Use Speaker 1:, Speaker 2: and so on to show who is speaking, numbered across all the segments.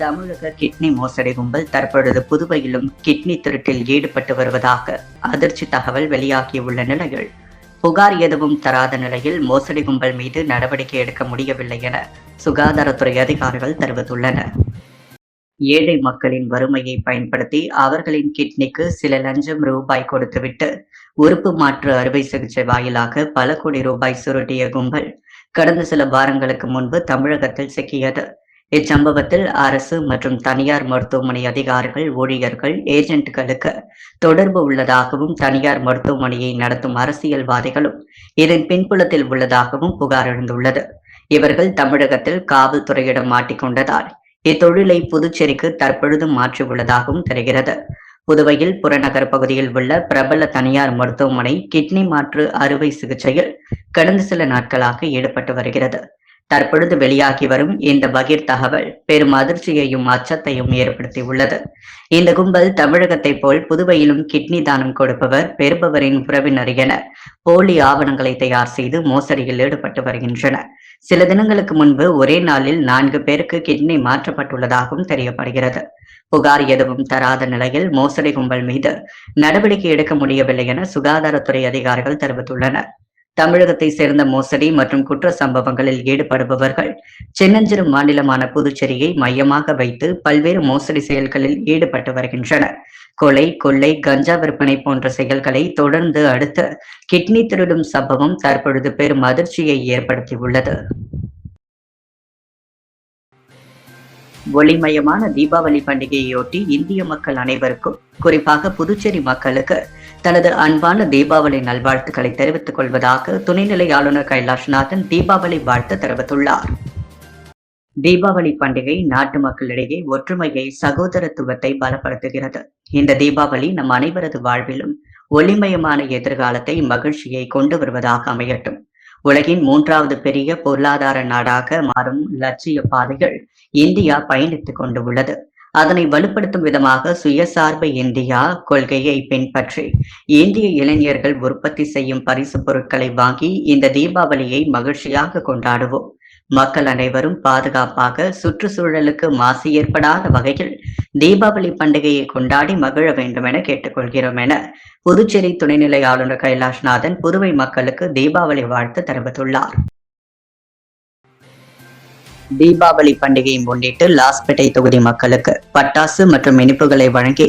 Speaker 1: தமிழக கிட்னி மோசடி கும்பல் தற்பொழுது புதுவையிலும் கிட்னி திருட்டில் ஈடுபட்டு வருவதாக அதிர்ச்சி தகவல் வெளியாகியுள்ள நிலையில் புகார் எதுவும் தராத நிலையில் மோசடி கும்பல் மீது நடவடிக்கை எடுக்க முடியவில்லை என சுகாதாரத்துறை அதிகாரிகள் தெரிவித்துள்ளனர். ஏழை மக்களின் வறுமையை பயன்படுத்தி அவர்களின் கிட்னிக்கு சில லஞ்சம் ரூபாய் கொடுத்துவிட்டு உறுப்பு மாற்று அறுவை சிகிச்சை வாயிலாக பல கோடி ரூபாய் சுருட்டிய கும்பல் கடந்த சில வாரங்களுக்கு முன்பு தமிழகத்தில் சிக்கியது. இச்சம்பவத்தில் அரசு மற்றும் தனியார் மருத்துவமனை அதிகாரிகள், ஊழியர்கள், ஏஜென்ட்களுக்கு தொடர்பு உள்ளதாகவும் தனியார் மருத்துவமனையை நடத்தும் அரசியல்வாதிகளும் இதன் பின்புலத்தில் உள்ளதாகவும் புகார் எழுந்துள்ளது. இவர்கள் தமிழகத்தில் காவல்துறையிடம் மாட்டிக்கொண்டதால் இத்தொழிலை புதுச்சேரிக்கு தற்பொழுது மாற்றியுள்ளதாகவும் தெரிகிறது. புதுவையில் புறநகர் பகுதியில் உள்ள பிரபல தனியார் மருத்துவமனை கிட்னி மாற்று அறுவை சிகிச்சையில் கடந்த சில நாட்களாக ஈடுபட்டு வருகிறது. தற்பொழுது வெளியாகி வரும் இந்த பகீர் தகவல் பெரும் அதிர்ச்சியையும் அச்சத்தையும் ஏற்படுத்தியுள்ளது. இந்த கும்பல் தமிழகத்தை போல் புதுவையிலும் கிட்னி தானம் கொடுப்பவர், பெறுபவரின் உறவினர் என போலி ஆவணங்களை தயார் செய்து மோசடியில் ஈடுபட்டு வருகின்றனர். சில தினங்களுக்கு முன்பு ஒரே நாளில் 4 பேருக்கு கிட்னி மாற்றப்பட்டுள்ளதாகவும் தெரியப்படுகிறது. புகார் எதுவும் தராத நிலையில் மோசடி கும்பல் மீது நடவடிக்கை எடுக்க முடியவில்லை என சுகாதாரத்துறை அதிகாரிகள் தெரிவித்துள்ளனர். தமிழகத்தை சேர்ந்த மோசடி மற்றும் குற்ற சம்பவங்களில் ஈடுபடுபவர்கள் சின்னஞ்சிறு மாநிலமான புதுச்சேரியை மையமாக வைத்து பல்வேறு மோசடி செயல்களில் ஈடுபட்டு வருகின்றனர். கொலை, கொள்ளை, கஞ்சா விற்பனை போன்ற செயல்களை தொடர்ந்து அடுத்து கிட்னி திருடும் சம்பவம் தற்பொழுது பெரும் அதிர்ச்சியை ஏற்படுத்தியுள்ளது. ஒளிமயமான தீபாவளி பண்டிகையையொட்டி இந்திய மக்கள் அனைவருக்கும், குறிப்பாக புதுச்சேரி மக்களுக்கு தனது அன்பான தீபாவளி நல்வாழ்த்துக்களை தெரிவித்துக் கொள்வதாக துணைநிலை ஆளுநர் கைலாஷ்நாதன் தீபாவளி வாழ்த்து தெரிவித்துள்ளார். தீபாவளி பண்டிகை நாட்டு மக்களிடையே ஒற்றுமையை, சகோதரத்துவத்தை பலப்படுத்துகிறது. இந்த தீபாவளி நம் அனைவரது வாழ்விலும் ஒளிமயமான எதிர்காலத்தை, மகிழ்ச்சியை கொண்டு வருவதாக அமையட்டும். உலகின் 3வது பெரிய பொருளாதார நாடாக மாறும் லட்சிய பாதைகள் இந்தியா பயணித்துக் கொண்டு உள்ளது. அதனை வலுப்படுத்தும் விதமாக சுயசார்பு இந்தியா கொள்கையை பின்பற்றி இந்திய இளைஞர்கள் உற்பத்தி செய்யும் பரிசு பொருட்களை வாங்கி இந்த தீபாவளியை மகிழ்ச்சியாக கொண்டாடுவோம். மக்கள் அனைவரும் பாதுகாப்பாக, சுற்றுச்சூழலுக்கு மாசு ஏற்படாத வகையில் தீபாவளி பண்டிகையை கொண்டாடி மகிழ வேண்டும் என கேட்டுக்கொள்கிறோம் என புதுச்சேரி துணைநிலை ஆளுநர் கைலாஷ்நாதன் புதுவை மக்களுக்கு தீபாவளி வாழ்த்து தெரிவித்துள்ளார். தீபாவளி பண்டிகையை முன்னிட்டு லாஸ்பேட்டை தொகுதி மக்களுக்கு பட்டாசு மற்றும் இனிப்புகளை வழங்கி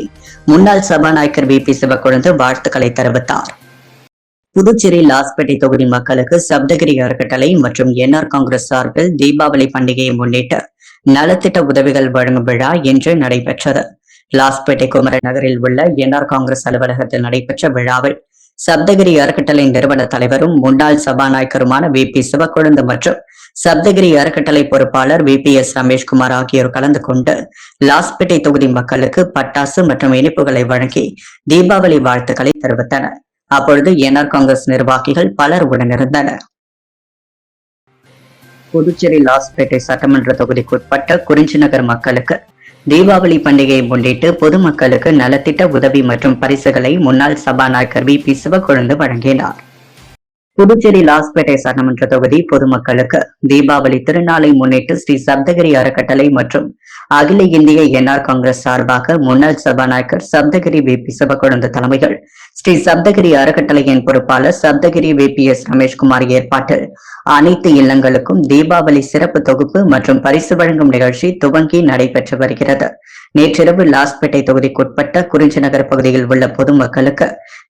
Speaker 1: முன்னாள் சபாநாயகர் VP சிவக்கொழுந்து வாழ்த்துக்களை தெரிவித்தார். புதுச்சேரி லாஸ்பேட்டை தொகுதி மக்களுக்கு சப்தகிரி அறக்கட்டளை மற்றும் NR காங்கிரஸ் சார்பில் தீபாவளி பண்டிகையை முன்னிட்டு நலத்திட்ட உதவிகள் வழங்கும் விழா இன்று நடைபெற்றது. லாஸ்பேட்டை குமரன் நகரில் உள்ள NR காங்கிரஸ் அலுவலகத்தில் நடைபெற்ற விழாவில் சப்தகிரி அறக்கட்டளை நிறுவன தலைவரும் முன்னாள் சபாநாயகருமான VP சிவக்கொழுந்து மற்றும் சப்தகிரி அறக்கட்டளை பொறுப்பாளர் VPS ரமேஷ்குமார் ஆகியோர் கலந்து கொண்டு லாஸ்பேட்டை தொகுதி மக்களுக்கு பட்டாசு மற்றும் இனிப்புகளை வழங்கி தீபாவளி வாழ்த்துக்களை தெரிவித்தனர். அப்பொழுது NR காங்கிரஸ் நிர்வாகிகள் பலர் உடனிருந்தனர். புதுச்சேரி லாஸ்பேட்டை சட்டமன்ற தொகுதிக்குட்பட்ட குறிஞ்சி நகர் மக்களுக்கு தீபாவளி பண்டிகையை முன்னிட்டு பொதுமக்களுக்கு நலத்திட்ட உதவி மற்றும் பரிசுகளை முன்னாள் சபாநாயகர் VP சிவக்கொழுந்து வழங்கினார். புதுச்சேரி லாஸ்பேட்டை சட்டமன்ற தொகுதி பொதுமக்களுக்கு தீபாவளி திருநாளை முன்னிட்டு ஸ்ரீ சப்தகிரி அறக்கட்டளை மற்றும் அகில இந்திய NR காங்கிரஸ் சார்பாக முன்னாள் சபாநாயகர் சப்தகிரி VP சிவக்கொழுந்து தலைமையில் ஸ்ரீ சப்தகிரி அறக்கட்டளையின் பொறுப்பாளர் சப்தகிரி VPS ரமேஷ்குமார் ஏற்பாட்டில் அனைத்து இல்லங்களுக்கும் தீபாவளி சிறப்பு தொகுப்பு மற்றும் பரிசு வழங்கும் நிகழ்ச்சி துவங்கி நடைபெற்று வருகிறது. நேற்றிரவு லாஸ்பேட்டை தொகுதிக்குட்பட்ட குறிஞ்சி நகர் பகுதியில் உள்ள பொதுமக்களுக்கு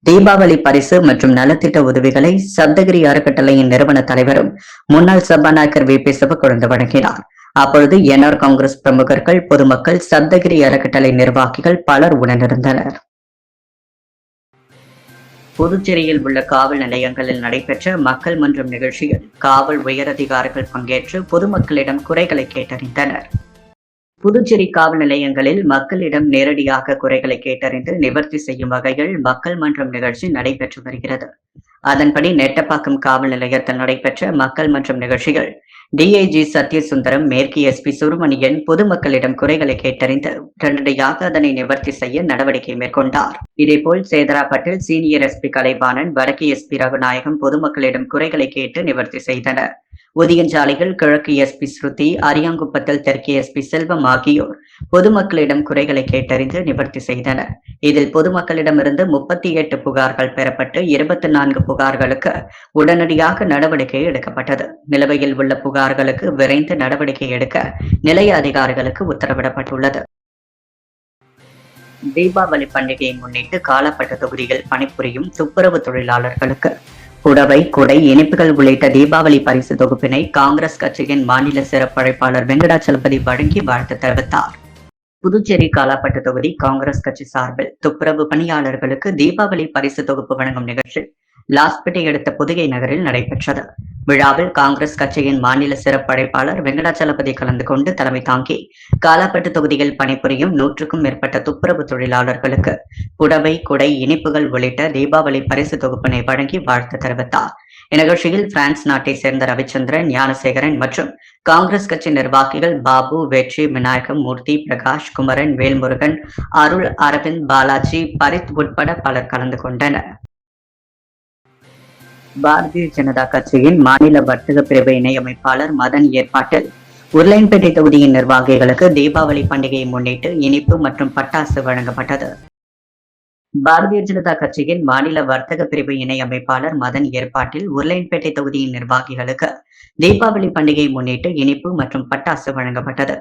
Speaker 1: தீபாவளி பரிசு மற்றும் நலத்திட்ட உதவிகளை சப்தகிரி அறக்கட்டளையின் நிறுவன தலைவரும் முன்னாள் சபாநாயகர் VP சிவக்கொழுந்து வழங்கினார். அப்பொழுது NR காங்கிரஸ் பிரமுகர்கள், பொதுமக்கள், சப்தகிரி அறக்கட்டளை நிர்வாகிகள் பலர் உடனிருந்தனர். புதுச்சேரியில் உள்ள காவல் நிலையங்களில் நடைபெற்ற மக்கள் மன்றம் நிகழ்ச்சியில் காவல் உயரதிகாரிகள் பங்கேற்று பொதுமக்களிடம் குறைகளை கேட்டறிந்தனர். புதுச்சேரி காவல் நிலையங்களில் மக்களிடம் நேரடியாக குறைகளை கேட்டறிந்து நிவர்த்தி செய்யும் வகையில் மக்கள் மன்றம் நிகழ்ச்சி நடைபெற்று வருகிறது. அதன்படி நெட்டப்பாக்கம் காவல் நிலையத்தில் நடைபெற்ற மக்கள் மன்றம் நிகழ்ச்சிகள் டிஐஜி சத்யசுந்தரம், மேற்கு எஸ்பி சுப்பிரமணியன் பொதுமக்களிடம் குறைகளை கேட்டறிந்து உடனடியாக அதனை நிவர்த்தி செய்ய நடவடிக்கை மேற்கொண்டார். இதேபோல் சேதராப்பட்டில் சீனியர் எஸ்பி கலைவாணன், வடக்கு எஸ்பி ரகுநாயகம் பொதுமக்களிடம் குறைகளை கேட்டு நிவர்த்தி செய்தனர். ஒதியஞ்சாலைகள் கிழக்கு எஸ்பி ஸ்ருதி, அரியாங்குப்பத்தில் தெற்கு எஸ்பி செல்வம் ஆகியோர் பொதுமக்களிடம் குறைகளை கேட்டறிந்து நிவர்த்தி செய்தனர். இதில் பொதுமக்களிடமிருந்து 38 புகார்கள் பெறப்பட்டு 24 புகார்களுக்கு உடனடியாக நடவடிக்கை எடுக்கப்பட்டது. நிலுவையில் உள்ள புகார்களுக்கு விரைந்து நடவடிக்கை எடுக்க நிலைய அதிகாரிகளுக்கு உத்தரவிடப்பட்டுள்ளது. தீபாவளி பண்டிகையை முன்னிட்டு காலப்பட்ட தொகுதியில் பணிபுரியும் துப்புரவு தொழிலாளர்களுக்கு புடவை, குடை, இனிப்புகள் உள்ளிட்ட தீபாவளி பரிசு தொகுப்பினை காங்கிரஸ் கட்சியின் மாநில சிறப்பு அழைப்பாளர் வெங்கடாச்சலபதி வழங்கி வாழ்த்து தெரிவித்தார். புதுச்சேரி காலாப்பட்டு தொகுதி காங்கிரஸ் கட்சி சார்பில் துப்புரவு பணியாளர்களுக்கு தீபாவளி பரிசு தொகுப்பு வழங்கும் நிகழ்ச்சி லாஸ்பேட்டை அடுத்த புதுகை நகரில் நடைபெற்றது. விழாவில் காங்கிரஸ் கட்சியின் மாநில சிறப்பு அழைப்பாளர் வெங்கடாச்சலபதி கலந்து கொண்டு தலைமை தாங்கி காலாப்பட்டு தொகுதியில் பணிபுரியும் 100க்கும் மேற்பட்ட துப்புரவு தொழிலாளர்களுக்கு புடவை, குடை, இனிப்புகள் உள்ளிட்ட தீபாவளி பரிசு தொகுப்பினை வழங்கி வாழ்த்து தெரிவித்தார். இந்நிகழ்ச்சியில் பிரான்ஸ் நாட்டை சேர்ந்த ரவிச்சந்திரன், ஞானசேகரன் மற்றும் காங்கிரஸ் கட்சி நிர்வாகிகள் பாபு, வெற்றி, விநாயகம், மூர்த்தி, பிரகாஷ், குமரன், வேல்முருகன், அருள், அரவிந்த், பாலாஜி, பரித் உட்பட பலர் கலந்து கொண்டனர். பாரதிய ஜனதா கட்சியின் மாநில வர்த்தக பிரிவு இணையமைப்பாளர் மதன் ஏற்பாட்டில் உருளையன்பேட்டை தொகுதியின் நிர்வாகிகளுக்கு தீபாவளி பண்டிகையை முன்னிட்டு இனிப்பு மற்றும் பட்டாசு வழங்கப்பட்டது. பாரதிய ஜனதா கட்சியின் மாநில வர்த்தக பிரிவு இணையமைப்பாளர் மதன் ஏற்பாட்டில் உருளையன்பேட்டை தொகுதியின் நிர்வாகிகளுக்கு தீபாவளி பண்டிகையை முன்னிட்டு இனிப்பு மற்றும் பட்டாசு வழங்கப்பட்டது.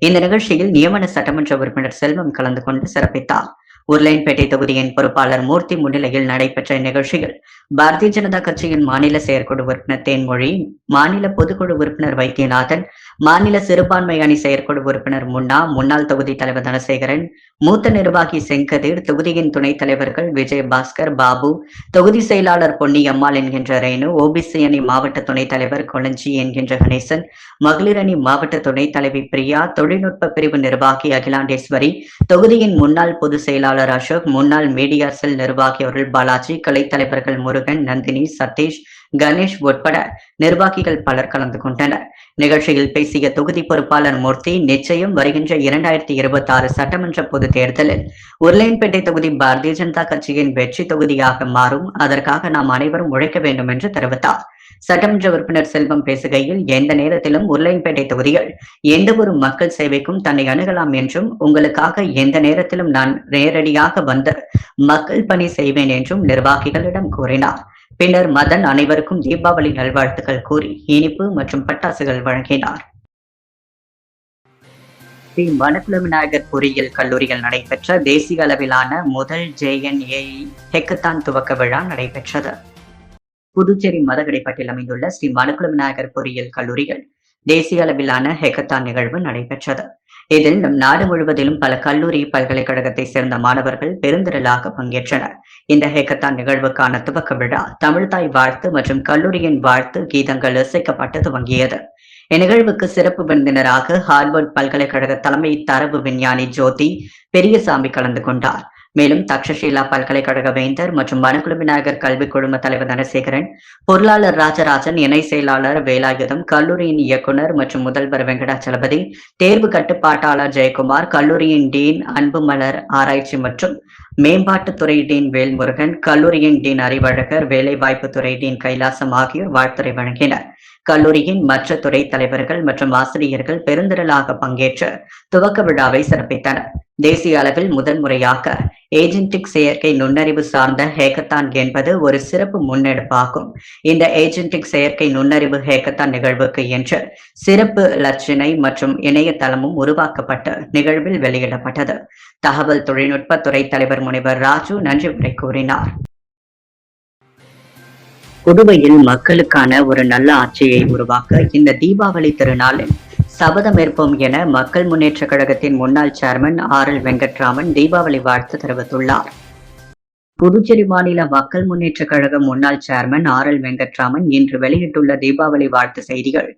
Speaker 1: இந்த நிகழ்ச்சியில் நியமன சட்டமன்ற உறுப்பினர் செல்வம் கலந்து கொண்டு சிறப்பித்தார். உருளையன்பேட்டை தொகுதியின் பொறுப்பாளர் மூர்த்தி முன்னிலையில் நடைபெற்ற நிகழ்ச்சியில் பாரதிய ஜனதா கட்சியின் மாநில செயற்குழு உறுப்பினர் தேன்மொழி, மாநில பொதுக்குழு உறுப்பினர் வைத்தியநாதன், மாநில சிறுபான்மை அணி செயற்குழு உறுப்பினர் முன்னா, முன்னாள் தொகுதி தலைவர் தனசேகரன், மூத்த நிர்வாகி செங்கதிர், தொகுதியின் துணைத் தலைவர்கள் விஜயபாஸ்கர், பாபு, தொகுதி செயலாளர் பொன்னியம்மாள் என்கின்ற ரேணு, ஓபிசி அணி மாவட்ட துணைத் தலைவர் கொளஞ்சி என்கின்ற கணேசன், மகளிர் அணி மாவட்ட துணைத் தலைவி பிரியா, தொழில்நுட்ப பிரிவு நிர்வாகி அகிலாண்டேஸ்வரி, தொகுதியின் முன்னாள் பொதுச் செயலாளர் அசோக், முன்னாள் மீடியா செல் நிர்வாகி அருள் பாலாஜி, கலைத் தலைவர்கள் முருகன், நந்தினி, சதீஷ், கணேஷ் உட்பட நிர்வாகிகள் பலர் கலந்து கொண்டனர். நிகழ்ச்சியில் பேசிய தொகுதி பொறுப்பாளர் மூர்த்தி, நிச்சயம் வருகின்ற 2026 சட்டமன்ற பொது தேர்தலில் உருளையன்பேட்டை தொகுதி பாரதிய ஜனதா கட்சியின் வெற்றி தொகுதியாக மாறும், அதற்காக நாம் அனைவரும் உழைக்க வேண்டும் என்று தெரிவித்தார். சட்டமன்ற உறுப்பினர் செல்வம் பேசுகையில், எந்த நேரத்திலும் உருளையன்பேட்டை தொகுதியில் எந்த ஒரு மக்கள் சேவைக்கும் தன்னை அணுகலாம் என்றும், உங்களுக்காக எந்த நேரத்திலும் நான் நேரடியாக வந்து மக்கள் பணி செய்வேன் என்றும் நிர்வாகிகளிடம் கூறினார். பின்னர் மதன் அனைவருக்கும் தீபாவளி நல்வாழ்த்துக்கள் கூறி இனிப்பு மற்றும் பட்டாசுகள் வழங்கினார். ஸ்ரீ மணக்குள விநாயகர் பொறியியல் கல்லூரியில் நடைபெற்ற தேசிய அளவிலான முதல் JNAE ஹெக்கத்தான் துவக்க விழா நடைபெற்றது. புதுச்சேரி மதகடிப்பட்டில் அமைந்துள்ள ஸ்ரீ மணக்குள விநாயகர் பொறியியல் கல்லூரியில் தேசிய அளவிலான ஹெக்கத்தான் நிகழ்வு நடைபெற்றது. இதில் நம் நாடு முழுவதிலும் பல கல்லூரி, பல்கலைக்கழகத்தை சேர்ந்த மாணவர்கள் பெருந்திரளாக பங்கேற்றனர். இந்த ஹேக்கத்தான் நிகழ்வுக்கான துவக்க விழா தமிழ்தாய் வாழ்த்து மற்றும் கல்லூரியின் வாழ்த்து கீதங்கள் இசைக்கப்பட்டு துவங்கியது. இந்நிகழ்வுக்கு சிறப்பு விருந்தினராக ஹார்வர்ட் பல்கலைக்கழக தலைமை தரவு விஞ்ஞானி ஜோதி பெரியசாமி கலந்து கொண்டார். மேலும் தக்ஷஷீலா பல்கலைக்கழக வேந்தர் மற்றும் மணக்குள விநாயகர் கல்வி குழும தலைவர் தனசேகரன், பொருளாளர் ராஜராஜன், இணை செயலாளர் வேலாயுதம், கல்லூரியின் இயக்குனர் மற்றும் முதல்வர் வெங்கடாச்சலபதி, தேர்வு கட்டுப்பாட்டாளர் ஜெயக்குமார், கல்லூரியின் டீன் அன்புமலர், ஆராய்ச்சி மற்றும் மேம்பாட்டுத்துறை டீன் வேல்முருகன், கல்லூரியின் டீன் அறிவழகர், வேலைவாய்ப்புத்துறை டீன் கைலாசம் ஆகியோர் வாழ்த்துரை வழங்கினர். கல்லூரியின் மற்ற துறை தலைவர்கள் மற்றும் ஆசிரியர்கள் பெருந்திரளாக பங்கேற்று துவக்க விழாவை சிறப்பித்தனர். தேசிய அளவில் முதன்முறையாக ஏஜென்டிக் செயற்கை நுண்ணறிவு சார்ந்த ஹேக்கத்தான் என்பது ஒரு சிறப்பு முன்னெடுப்பாகும். இந்த ஏஜென்டிக் செயற்கை நுண்ணறிவு ஹேக்கத்தான் நிகழ்வுக்கு என்று சிறப்பு லட்சணை மற்றும் இணையதளமும் உருவாக்கப்பட்டு நிகழ்வில் வெளியிடப்பட்டது. தகவல் தொழில்நுட்ப துறை தலைவர் முனைவர் ராஜு நன்றி உரை கூறினார். புதுவையில் மக்களுக்கான ஒரு நல்ல ஆட்சியை உருவாக்க இந்த தீபாவளி திருநாளில் சபதமேற்போம் என மக்கள் முன்னேற்ற கழகத்தின் முன்னாள் சேர்மன் RL வெங்கட்ராமன் தீபாவளி வாழ்த்து தெரிவித்துள்ளார். புதுச்சேரி மாநில மக்கள் முன்னேற்ற கழக முன்னாள் சேர்மன் RL வெங்கட்ராமன் இன்று வெளியிட்டுள்ள தீபாவளி வாழ்த்து செய்திகள்,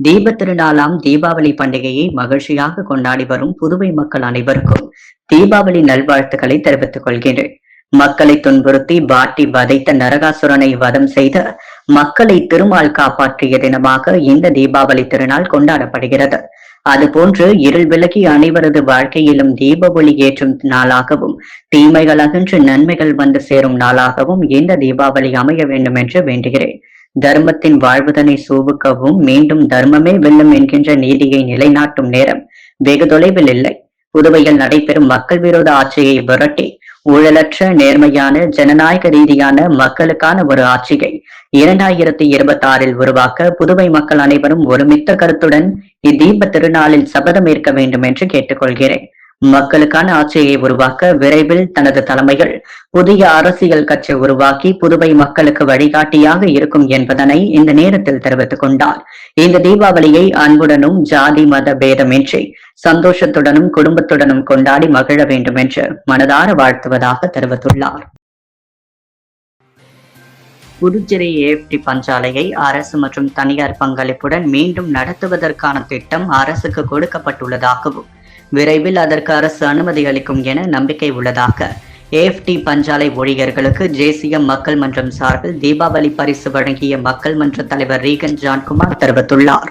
Speaker 1: தீப திருநாளாம் தீபாவளி பண்டிகையை மகிழ்ச்சியாக கொண்டாடி வரும் புதுவை மக்கள் அனைவருக்கும் தீபாவளி நல்வாழ்த்துக்களை தெரிவித்துக் கொள்கிறேன். மக்களை துன்புறுத்தி வாட்டி வதைத்த நரகாசுரனை வதம் செய்த மக்களை திருமால் காப்பாற்றிய தினமாக இந்த தீபாவளி திருநாள் கொண்டாடப்படுகிறது. அதுபோன்று இருள் விலகி அனைவரது வாழ்க்கையிலும் தீப ஒளி ஏற்றும் நாளாகவும் தீமைகள் அகன்று நன்மைகள் வந்து சேரும் நாளாகவும் இந்த தீபாவளி அமைய வேண்டும் என்று வேண்டுகிறேன். தர்மத்தின் வாழ்வுதனை சூவுக்கவும் மீண்டும் தர்மமே வெல்லும் என்கின்ற நீதியை நிலைநாட்டும் நேரம் வெகு தொலைவில் இல்லை. புதுவையில் நடைபெறும் மக்கள் விரோத ஆட்சியை விரட்டி ஊழலற்ற நேர்மையான ஜனநாயக ரீதியான மக்களுக்கான ஒரு ஆட்சியை 2026 உருவாக்க புதுவை மக்கள் அனைவரும் ஒருமித்த கருத்துடன் இத்தீப திருநாளில் சபதம் ஏற்க வேண்டும் என்று கேட்டுக்கொள்கிறேன். மக்களுக்கான ஆட்சியை உருவாக்க விரைவில் தனது தலைமையில் புதிய அரசியல் கட்சி உருவாக்கி புதுவை மக்களுக்கு வழிகாட்டியாக இருக்கும் என்பதனை இந்த நேரத்தில் தெரிவித்துக் கொண்டார். இந்த தீபாவளியை அன்புடனும் ஜாதி மத பேதமின்றி சந்தோஷத்துடனும் குடும்பத்துடனும் கொண்டாடி மகிழ வேண்டும் என்று மனதார வாழ்த்துவதாக தெரிவித்துள்ளார். புதுச்சேரி AFT பஞ்சாலையை அரசு மற்றும் தனியார் பங்களிப்புடன் மீண்டும் நடத்துவதற்கான திட்டம் அரசுக்கு கொடுக்கப்பட்டுள்ளதாகவும் விரைவில் அதற்கு அரசு அனுமதி அளிக்கும் என நம்பிக்கை உள்ளதாக AFT பஞ்சாலை ஊழியர்களுக்கு JCM மக்கள் மன்றம் சார்பில் தீபாவளி பரிசு வழங்கிய மக்கள் மன்ற தலைவர் ரீகன் ஜான்குமார் தெரிவித்துள்ளார்.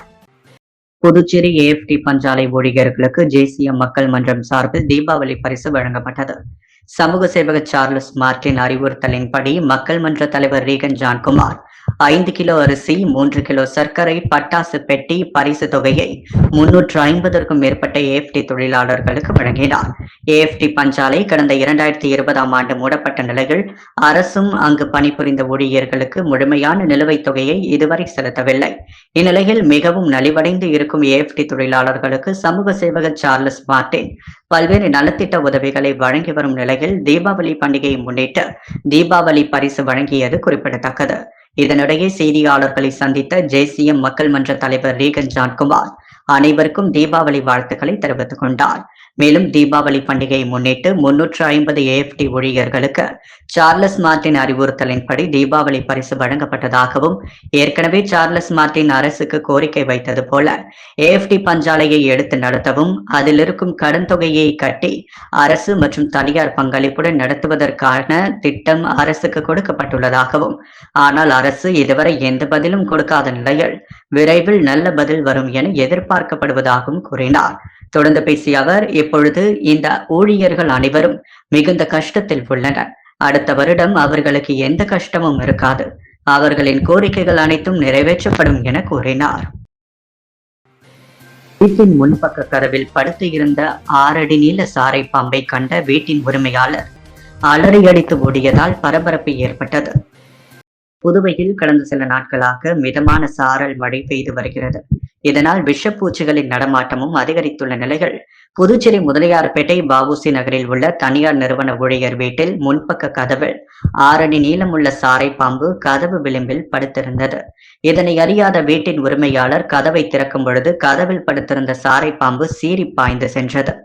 Speaker 1: புதுச்சேரி AFT பஞ்சாலை ஊழியர்களுக்கு JCM மக்கள் மன்றம் சார்பில் தீபாவளி பரிசு வழங்கப்பட்டது. சமூக சேவகர் சார்லஸ் மார்டின் அறிவுறுத்தலின்படி மக்கள் மன்ற தலைவர் ரீகன் ஜான்குமார் 5 கிலோ அரிசி, 3 கிலோ சர்க்கரை, பட்டாசு பெட்டி பரிசு தொகையை 350க்கும் மேற்பட்ட AFT தொழிலாளர்களுக்கு வழங்கினார். AFT பஞ்சாலை கடந்த 2020ஆம் ஆண்டு மூடப்பட்ட நிலையில் அரசும் அங்கு பணிபுரிந்த ஊழியர்களுக்கு முழுமையான நிலுவைத் தொகையை இதுவரை செலுத்தவில்லை. இந்நிலையில் மிகவும் நலிவடைந்து இருக்கும் AFT தொழிலாளர்களுக்கு சமூக சேவகர் சார்லஸ் மார்டின் பல்வேறு நலத்திட்ட உதவிகளை வழங்கி வரும் நிலையில் தீபாவளி பண்டிகையை முன்னிட்டு தீபாவளி பரிசு வழங்கியது குறிப்பிடத்தக்கது. இதனிடையே செய்தியாளர்களை சந்தித்த JCM மக்கள் மன்ற தலைவர் ரீகன் ஜான்குமார் அனைவருக்கும் தீபாவளி வாழ்த்துக்களை தெரிவித்துக் கொண்டார். மேலும் தீபாவளி பண்டிகையை முன்னிட்டு 350 AFT ஊழியர்களுக்கு சார்லஸ் மார்டின் அறிவுறுத்தலின்படி தீபாவளி பரிசு வழங்கப்பட்டதாகவும் ஏற்கனவே சார்லஸ் மார்டின் அரசுக்கு கோரிக்கை வைத்தது போல AFT பஞ்சாலையை எடுத்து நடத்தவும் அதில் இருக்கும் கடன் தொகையை கட்டி அரசு மற்றும் தனியார் பங்களிப்புடன் நடத்துவதற்கான திட்டம் அரசுக்கு கொடுக்கப்பட்டுள்ளதாகவும் ஆனால் அரசு இதுவரை எந்த பதிலும் கொடுக்காத நிலையில் விரைவில் நல்ல பதில் வரும் என எதிர்பார்க்கப்படுவதாகவும் கூறினார். தொடர்ந்து பேசிய அவர், இப்பொழுது இந்த ஊழியர்கள் அனைவரும் மிகுந்த கஷ்டத்தில் உள்ளனர். அடுத்த வருடம் அவர்களுக்கு எந்த கஷ்டமும் இருக்காது. அவர்களின் கோரிக்கைகள் அனைத்தும் நிறைவேற்றப்படும் என கூறினார். வீட்டின் முன்பக்க கதவில் படுத்து இருந்த 6 அடி நீள சாரை பாம்பை கண்ட வீட்டின் உரிமையாளர் அலறி அடித்து ஓடியதால் பரபரப்பு ஏற்பட்டது. புதுவையில் கடந்த சில நாட்களாக மிதமான சாரல் மழை பெய்து வருகிறது. இதனால் விஷப்பூச்சிகளின் நடமாட்டமும் அதிகரித்துள்ள நிலையில் புதுச்சேரி முதலியார்பேட்டை வஉசி நகரில் உள்ள தனியார் நிறுவன ஊழியர் வீட்டில் முன்பக்க கதவில் 6 அடி நீளமுள்ள சாரை பாம்பு கதவு விளிம்பில் படுத்திருந்தது. இதனை அறியாத வீட்டின் உரிமையாளர் கதவை திறக்கும் பொழுது கதவில் படுத்திருந்த சாரை பாம்பு சீறி பாய்ந்து சென்றது.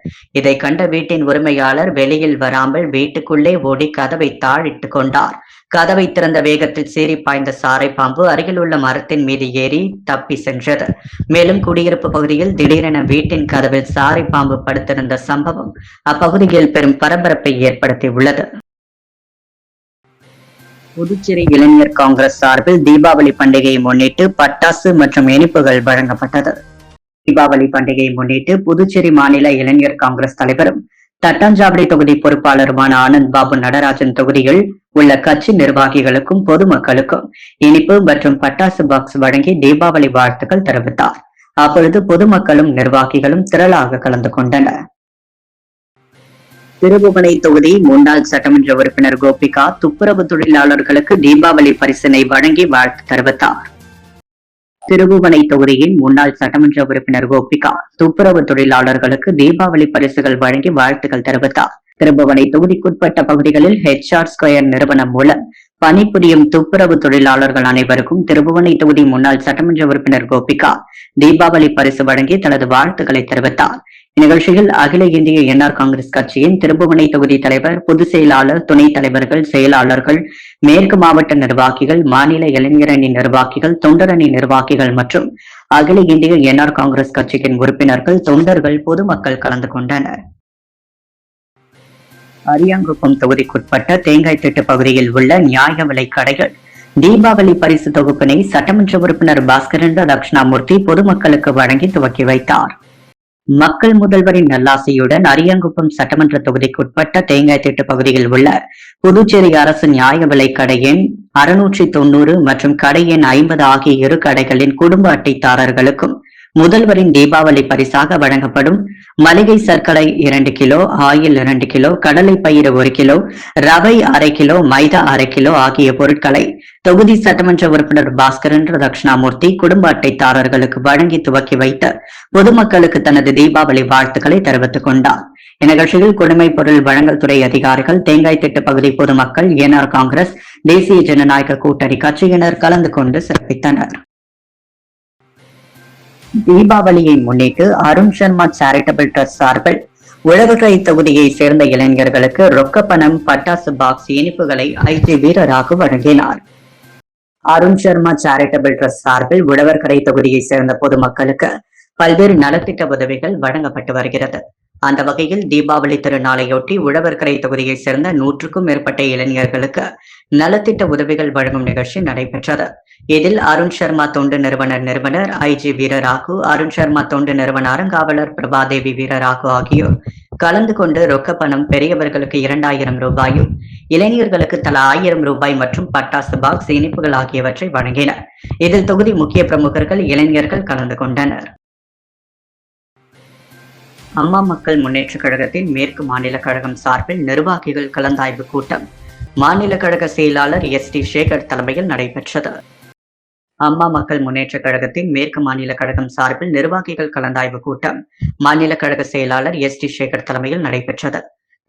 Speaker 1: இதை கண்ட வீட்டின் உரிமையாளர் வெளியில் வராமல் வீட்டுக்குள்ளே ஓடி கதவை தாழிட்டு கொண்டார். கதவை திறந்த வேகத்தில் சீறி பாய்ந்த சாரை பாம்பு அருகில் உள்ள மரத்தின் மீது ஏறி தப்பி சென்றது. மேலும் குடியிருப்பு பகுதியில் திடீரென வீட்டின் கதவில் சாரை பாம்பு படுத்திருந்த சம்பவம் அப்பகுதியில் பெரும் பரபரப்பை ஏற்படுத்தி உள்ளது. புதுச்சேரி இளைஞர் காங்கிரஸ் சார்பில் தீபாவளி பண்டிகையை முன்னிட்டு பட்டாசு மற்றும் இனிப்புகள் வழங்கப்பட்டது. தீபாவளி பண்டிகையை முன்னிட்டு புதுச்சேரி மாநில இளைஞர் காங்கிரஸ் தலைவரும் தட்டாஞ்சாவடி தொகுதி பொறுப்பாளருமான ஆனந்த் பாபு நடராஜன் தொகுதியில் உள்ள கட்சி நிர்வாகிகளுக்கும் பொதுமக்களுக்கும் இனிப்பு மற்றும் பட்டாசு பாக்ஸ் வழங்கி தீபாவளி வாழ்த்துக்கள் தெரிவித்தார். அப்பொழுது பொதுமக்களும் நிர்வாகிகளும் திரளாக கலந்து கொண்டனர். திருபுவனை தொகுதி முன்னாள் சட்டமன்ற உறுப்பினர் கோபிகா துப்புரவு தொழிலாளர்களுக்கு தீபாவளி பரிசினை வழங்கி வாழ்த்து தெரிவித்தார். திருபுவனை தொகுதியின் முன்னாள் சட்டமன்ற உறுப்பினர் கோபிகா துப்புரவு தொழிலாளர்களுக்கு தீபாவளி பரிசுகள் வழங்கி வாழ்த்துக்கள் தெரிவித்தார். திருபுவனை தொகுதிக்குட்பட்ட பகுதிகளில் HR ஸ்கொயர் நிறுவனம் மூலம் பணிபுரியும் துப்புரவு தொழிலாளர்கள் அனைவருக்கும் திருபுவனை தொகுதி முன்னாள் சட்டமன்ற உறுப்பினர் கோபிகா தீபாவளி பரிசு வழங்கி தனது வாழ்த்துக்களை தெரிவித்தார். இந்நிகழ்ச்சியில் அகில இந்திய என்ஆர் காங்கிரஸ் கட்சியின் திருபுவனை தொகுதி தலைவர், பொதுச் செயலாளர், துணைத் தலைவர்கள், செயலாளர்கள், மேற்கு மாவட்ட நிர்வாகிகள், மாநில இளைஞரணி நிர்வாகிகள், தொண்டரணி நிர்வாகிகள் மற்றும் அகில இந்திய என்ஆர் காங்கிரஸ் கட்சியின் உறுப்பினர்கள், தொண்டர்கள், பொதுமக்கள் கலந்து கொண்டனர். அரியாங்குப்பம் தொகுதிக்குட்பட்ட தேங்காய் திட்டு பகுதியில் உள்ள நியாய விலை கடைகள் தீபாவளி பரிசு தொகுப்பினை சட்டமன்ற உறுப்பினர் பாஸ்கரன் தட்சிணாமூர்த்தி பொதுமக்களுக்கு வழங்கி துவக்கி வைத்தார். மக்கள் முதல்வரின் நல்லாசையுடன் அரியங்குப்பம் சட்டமன்ற தொகுதிக்குட்பட்ட தேங்காய் திட்டு பகுதியில் உள்ள புதுச்சேரி அரசு நியாய விலை கடை எண் 690 மற்றும் கடை எண் 50 ஆகிய இரு கடைகளின் குடும்ப அட்டைதாரர்களுக்கும் முதல்வரின் தீபாவளி பரிசாக வழங்கப்படும் மளிகை சர்க்கரை 2 கிலோ, ஆயில் 2 கிலோ, கடலை பயிறு 1 கிலோ, ரவை 1/2 கிலோ, மைதா 1/2 கிலோ ஆகிய பொருட்களை தொகுதி சட்டமன்ற உறுப்பினர் பாஸ்கரன் தட்சிணாமூர்த்தி குடும்ப அட்டைதாரர்களுக்கு வழங்கி துவக்கி வைத்து பொதுமக்களுக்கு தனது தீபாவளி வாழ்த்துக்களை தெரிவித்துக் கொண்டார். இந்நிகழ்ச்சியில் குடிமைப் பொருள் வழங்கல் துறை அதிகாரிகள், தேங்காய் திட்டு பகுதி பொதுமக்கள், என்ஆர் காங்கிரஸ், தேசிய ஜனநாயக கூட்டணி கட்சியினர் கலந்து கொண்டு சிறப்பித்தனர். தீபாவளியை முன்னிட்டு அருண் சர்மா சேரிட்டபிள் ட்ரஸ்ட் சார்பில் உழவர்கரை தொகுதியை சேர்ந்த இளைஞர்களுக்கு ரொக்க பணம், பட்டாசு பாக்ஸ், இனிப்புகளை ஐஜி வீரராகு வழங்கினார். அருண் சர்மா சேரிட்டபிள் ட்ரஸ்ட் சார்பில் உழவர்கரை தொகுதியை சேர்ந்த பொதுமக்களுக்கு பல்வேறு நலத்திட்ட உதவிகள் வழங்கப்பட்டு வருகிறது. அந்த வகையில் தீபாவளி திருநாளையொட்டி உழவர்கரை தொகுதியை சேர்ந்த 100க்கும் மேற்பட்ட இளைஞர்களுக்கு நலத்திட்ட உதவிகள் வழங்கும் நிகழ்ச்சி நடைபெற்றது. இதில் அருண் சர்மா தொண்டு நிறுவனர் ஐஜி வீரராகு, அருண் சர்மா தொண்டு நிறுவன அறங்காவலர் பிரபாதேவி வீரராகு ஆகியோர் கலந்து கொண்டு ரொக்க பணம், பெரியவர்களுக்கு 2000 ரூபாயும், இளைஞர்களுக்கு தலா 1000 ரூபாய் மற்றும் பட்டாசு பாக்ஸ், இனிப்புகள் ஆகியவற்றை வழங்கினர். இதில் தொகுதி முக்கிய பிரமுகர்கள், இளைஞர்கள் கலந்து கொண்டனர். அம்மா மக்கள் முன்னேற்ற கழகத்தின் மேற்கு மாநில கழகம் சார்பில் நிர்வாகிகள் கலந்தாய்வு கூட்டம் மாநில கழக செயலாளர் எஸ்.டி. சேகர் தலைமையில் நடைபெற்றது. அம்மா மக்கள் முன்னேற்ற கழகத்தின் மேற்கு மாநில கழகம் சார்பில் நிர்வாகிகள் கலந்தாய்வு கூட்டம் மாநில கழக செயலாளர் எஸ்.டி. சேகர் தலைமையில் நடைபெற்றது.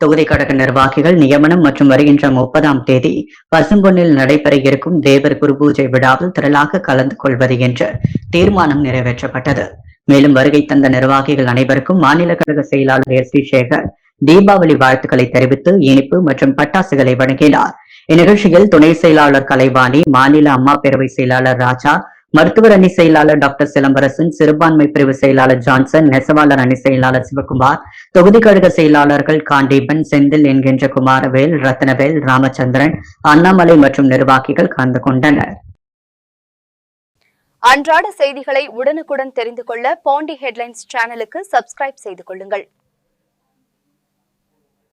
Speaker 1: தொகுதி கழக நிர்வாகிகள் நியமனம் மற்றும் வருகின்ற 30ஆம் தேதி பசும்பொன்னில் நடைபெற இருக்கும் தேவர் குரு பூஜை விழாவில் திரளாக கலந்து கொள்வது என்ற தீர்மானம் நிறைவேற்றப்பட்டது. மேலும் வருகை தந்த நிர்வாகிகள் அனைவருக்கும் மாநில கழக செயலாளர் எஸ்.டி. சேகர் தீபாவளி வாழ்த்துக்களை தெரிவித்து இனிப்பு மற்றும் பட்டாசுகளை வழங்கினார். இந்நிகழ்ச்சியில் துணை செயலாளர் கலைவாணி, மாநில அம்மா பேரவை செயலாளர் ராஜா, மருத்துவர் அணி செயலாளர் டாக்டர் சிலம்பரசன், சிறுபான்மை பிரிவு செயலாளர் ஜான்சன், நெசவாளர் அணி செயலாளர் சிவகுமார், தொகுதி கழக செயலாளர்கள் காண்டீபன், செந்தில் என்கின்ற குமாரவேல், ரத்னவேல், ராமச்சந்திரன், அண்ணாமலை மற்றும் நிர்வாகிகள் கலந்து கொண்டனர்.
Speaker 2: அன்றாட செய்திகளை உடனுக்குடன் தெரிந்து கொள்ள பாண்டி ஹெட்லைன்ஸ் சேனலுக்கு சப்ஸ்கிரைப் செய்து கொள்ளுங்கள்.